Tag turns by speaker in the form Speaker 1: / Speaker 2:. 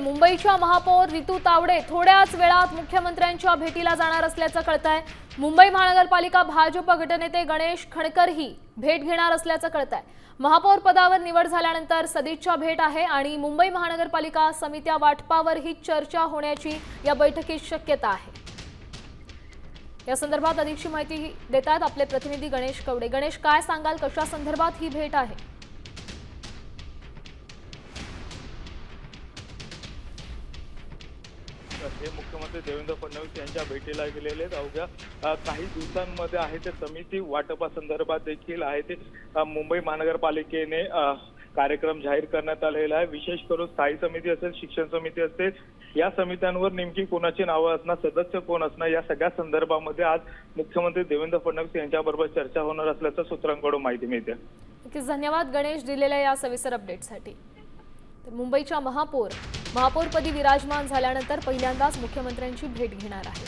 Speaker 1: मुंबईच्या महापौर रितू तावडे थोड्याच वेळात मुख्यमंत्र्यांच्या भेटीला जाणार असल्याचं कळतंय। मुंबई महानगरपालिका भाजप गटनेते गणेश खणकरही भेट घेणार असल्याचं कळतंय। महापौर पदावर निवड झाल्यानंतर सदिच्छा भेट आहे आणि मुंबई महानगरपालिका समित्या वाटपावर ही चर्चा होण्याची या बैठकीत शक्यता आहे। या संदर्भात अधिकची माहिती देतात आपले प्रतिनिधी गणेश कवडे। गणेश, काय सांगाल, कशा संदर्भात ही भेट आहे?
Speaker 2: हे मुख्यमंत्री देवेंद्र फडणवीस यांच्या भेटीला गेलेले आहेत। अवघ्या काही दिवसांमध्ये आहे ते समिती वाटपासंदर्भात देखील आहे ते मुंबई महानगरपालिकेने कार्यक्रम जाहीर करण्यात आलेला आहे। विशेष करून स्थायी समिती असेल, शिक्षण समिती असेल, या समित्यांवर नेमकी कोणाची नावं असणार, सदस्य कोण असणार, या सगळ्या संदर्भामध्ये आज मुख्यमंत्री देवेंद्र फडणवीस यांच्याबरोबर चर्चा होणार असल्याचं सूत्रांकडून माहिती मिळते।
Speaker 1: नक्कीच धन्यवाद गणेश दिलेल्या या सविस्तर अपडेटसाठी। मुंबईच्या महापौरपदी विराजमान झाल्यानंतर पहिल्यांदाच मुख्यमंत्र्यांची भेट घेणार आहे।